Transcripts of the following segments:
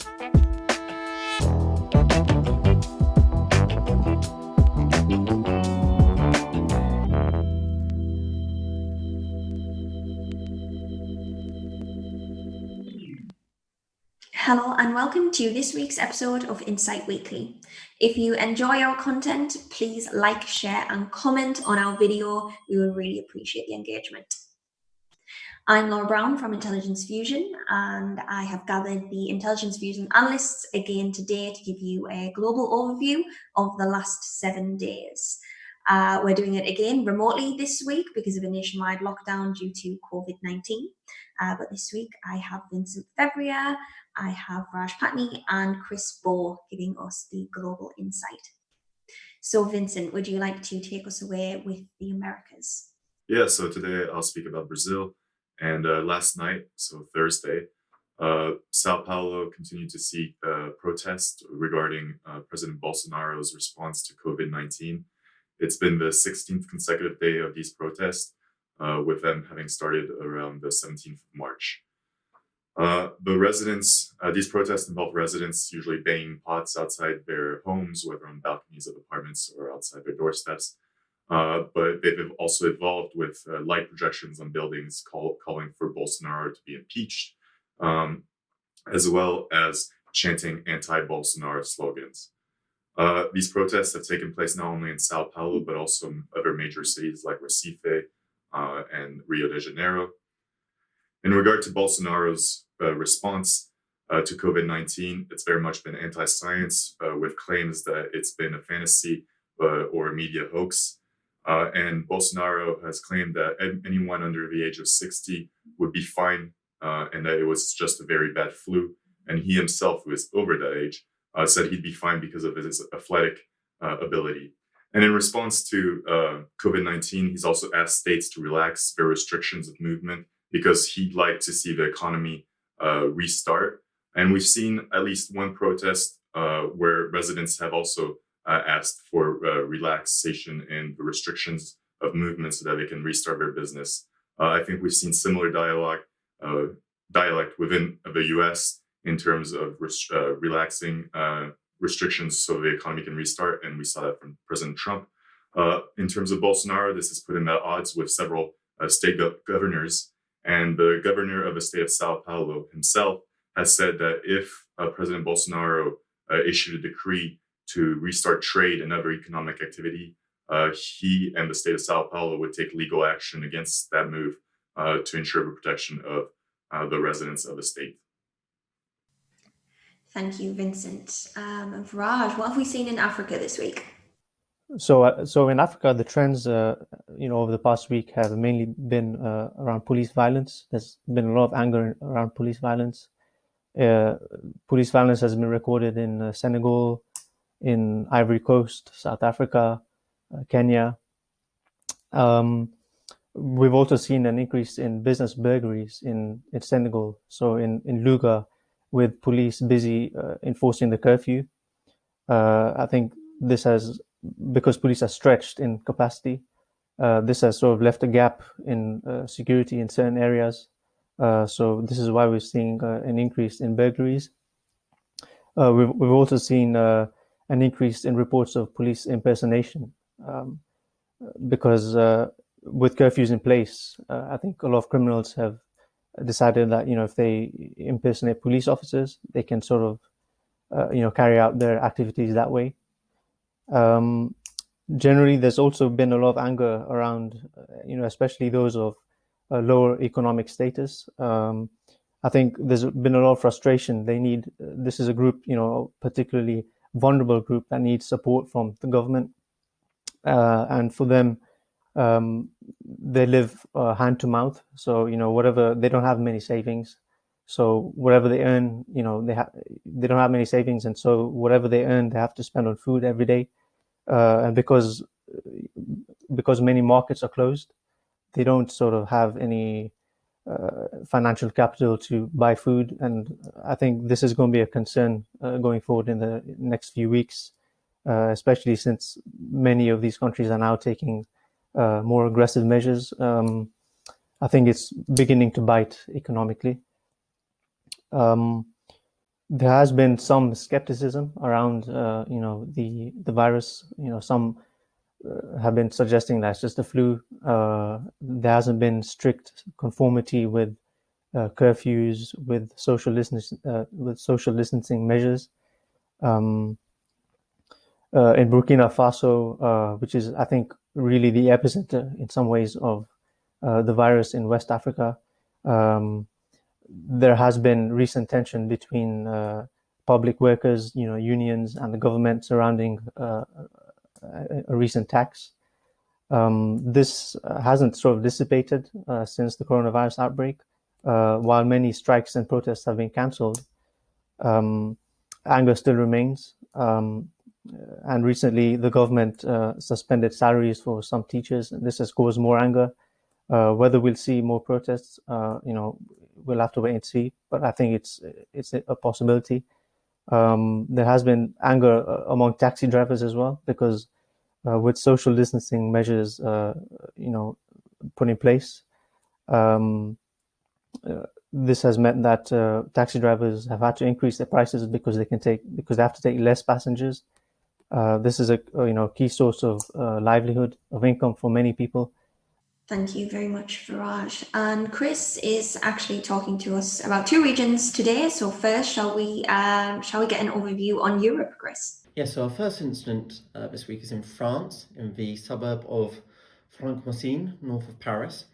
Hello and welcome to this week's episode of Insight Weekly. If you enjoy our content, please like, share and comment on our video. We will really appreciate the engagement. I'm Laura Brown from Intelligence Fusion, and I have gathered the Intelligence Fusion analysts again today to give you a global overview of the last 7 days. We're doing it again remotely this week because of a nationwide lockdown due to COVID-19. But this week I have Vincent Fevrier, I have Raj Patni and Chris Bow giving us the global insight. So Vincent, would you like to take us away with the Americas? Yeah, so today I'll speak about Brazil. And last night, so Thursday, Sao Paulo continued to see protests regarding President Bolsonaro's response to COVID-19. It's been the 16th consecutive day of these protests, with them having started around the 17th of March. These protests involve residents usually banging pots outside their homes, whether on balconies of apartments or outside their doorsteps. But they've also evolved with light projections on buildings calling for Bolsonaro to be impeached, as well as chanting anti-Bolsonaro slogans. These protests have taken place not only in Sao Paulo, but also in other major cities like Recife and Rio de Janeiro. In regard to Bolsonaro's response to COVID-19, it's very much been anti-science, with claims that it's been a fantasy or a media hoax. And Bolsonaro has claimed that anyone under the age of 60 would be fine, and that it was just a very bad flu. And he himself, who is over that age, said he'd be fine because of his athletic ability. And in response to COVID-19, he's also asked states to relax their restrictions of movement because he'd like to see the economy restart. And we've seen at least one protest where residents have also asked for relaxation in the restrictions of movement so that they can restart their business. I think we've seen similar dialect within the US in terms of relaxing restrictions so the economy can restart, and we saw that from President Trump. In terms of Bolsonaro, this has put him at odds with several state governors, and the governor of the state of Sao Paulo himself has said that if President Bolsonaro issued a decree to restart trade and other economic activity, he and the state of Sao Paulo would take legal action against that move to ensure the protection of the residents of the state. Thank you, Vincent. Raj, what have we seen in Africa this week? So in Africa, the trends, over the past week have mainly been around police violence. There's been a lot of anger around police violence. Police violence has been recorded in Senegal, in Ivory Coast, South Africa, Kenya. We've also seen an increase in business burglaries in Senegal. So in Louga, with police busy enforcing the curfew. I think this has, because police are stretched in capacity, this has sort of left a gap in security in certain areas. So this is why we're seeing an increase in burglaries. We've also seen an increase in reports of police impersonation, because with curfews in place, I think a lot of criminals have decided that, if they impersonate police officers, they can sort of, carry out their activities that way. Generally, there's also been a lot of anger around, especially those of lower economic status. I think there's been a lot of frustration. This is a group, particularly vulnerable group that needs support from the government. And for them, they live hand to mouth. So, whatever, they don't have many savings. So whatever they earn, they don't have many savings. And so whatever they earn, they have to spend on food every day. And because many markets are closed, they don't sort of have any financial capital to buy food. And I think this is going to be a concern going forward in the next few weeks, especially since many of these countries are now taking more aggressive measures. I think it's beginning to bite economically. there has been some skepticism around, the virus. Some have been suggesting that it's just the flu. There hasn't been strict conformity with curfews, with social distancing measures. In Burkina Faso, which is, I think, really the epicenter in some ways of the virus in West Africa, there has been recent tension between public workers, unions, and the government surrounding a recent tax. This hasn't sort of dissipated since the coronavirus outbreak. While many strikes and protests have been cancelled, anger still remains. And recently, the government suspended salaries for some teachers, and this has caused more anger. Whether we'll see more protests, we'll have to wait and see. But I think it's a possibility. There has been anger among taxi drivers as well, because with social distancing measures, put in place, this has meant that taxi drivers have had to increase their prices because they have to take less passengers. This is a key source of livelihood, of income for many people. Thank you very much, Faraj. And Chris is actually talking to us about two regions today. So first, shall we get an overview on Europe, Chris? Yes, so our first incident this week is in France, in the suburb of Franche-Comté, north of Paris,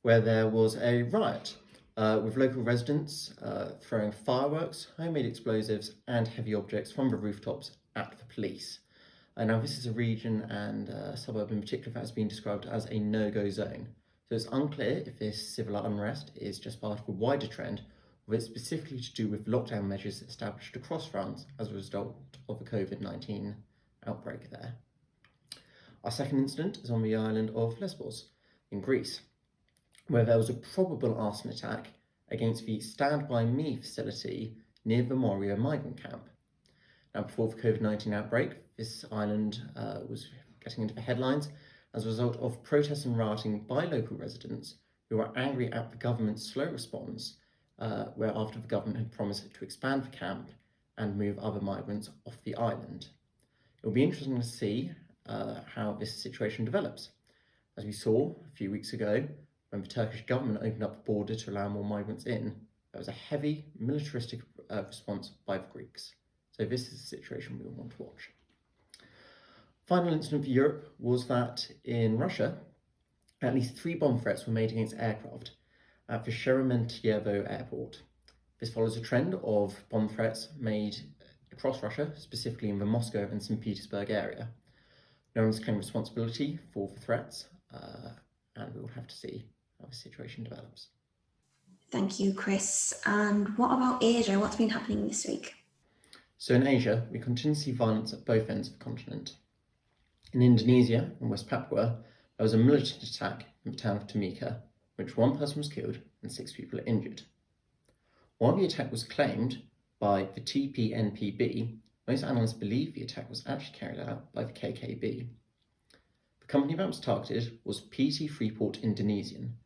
where there was a riot with local residents throwing fireworks, homemade explosives, and heavy objects from the rooftops at the police. Now, this is a region and suburb in particular that has been described as a no-go zone. So it's unclear if this civil unrest is just part of a wider trend, or if it's specifically to do with lockdown measures established across France as a result of the COVID-19 outbreak there. Our second incident is on the island of Lesbos in Greece, where there was a probable arson attack against the Stand By Me facility near the Moria migrant camp. Now, before the COVID-19 outbreak, this island was getting into the headlines as a result of protests and rioting by local residents who were angry at the government's slow response, where after the government had promised to expand the camp and move other migrants off the island. It will be interesting to see how this situation develops. As we saw a few weeks ago, when the Turkish government opened up the border to allow more migrants in, there was a heavy militaristic response by the Greeks. So this is a situation we will want to watch. Final incident for Europe was that in Russia, at least 3 bomb threats were made against aircraft at the Sheremetyevo airport. This follows a trend of bomb threats made across Russia, specifically in the Moscow and St. Petersburg area. No one's claimed responsibility for the threats, and we will have to see how the situation develops. Thank you, Chris. And what about Asia? What's been happening this week? So in Asia, we continue to see violence at both ends of the continent. In Indonesia and West Papua, there was a militant attack in the town of Timika, in which 1 person was killed and 6 people are injured. While the attack was claimed by the TPNPB, most analysts believe the attack was actually carried out by the KKB. The company that was targeted was PT Freeport Indonesian,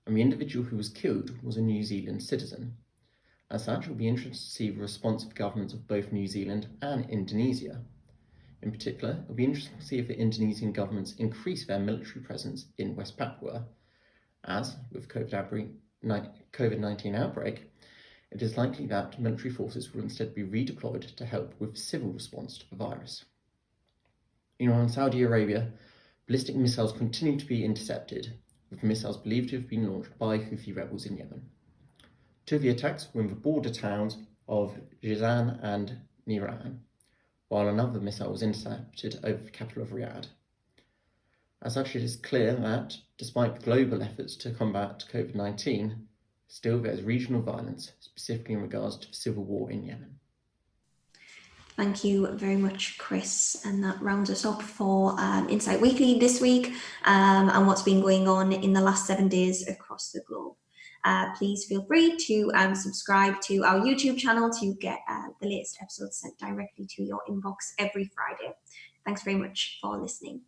and the individual who was killed was a New Zealand citizen. As such, it will be interesting to see the response of governments of both New Zealand and Indonesia. In particular, it will be interesting to see if the Indonesian governments increase their military presence in West Papua, as with COVID-19 outbreak, it is likely that military forces will instead be redeployed to help with civil response to the virus. In Saudi Arabia, ballistic missiles continue to be intercepted, with missiles believed to have been launched by Houthi rebels in Yemen. 2 of the attacks were in the border towns of Jizan and Niran, while another missile was intercepted over the capital of Riyadh. As such, it is clear that, despite global efforts to combat COVID-19, still there is regional violence, specifically in regards to the civil war in Yemen. Thank you very much, Chris. And that rounds us up for Insight Weekly this week and what's been going on in the last 7 days across the globe. Please feel free to subscribe to our YouTube channel to get the latest episodes sent directly to your inbox every Friday. Thanks very much for listening.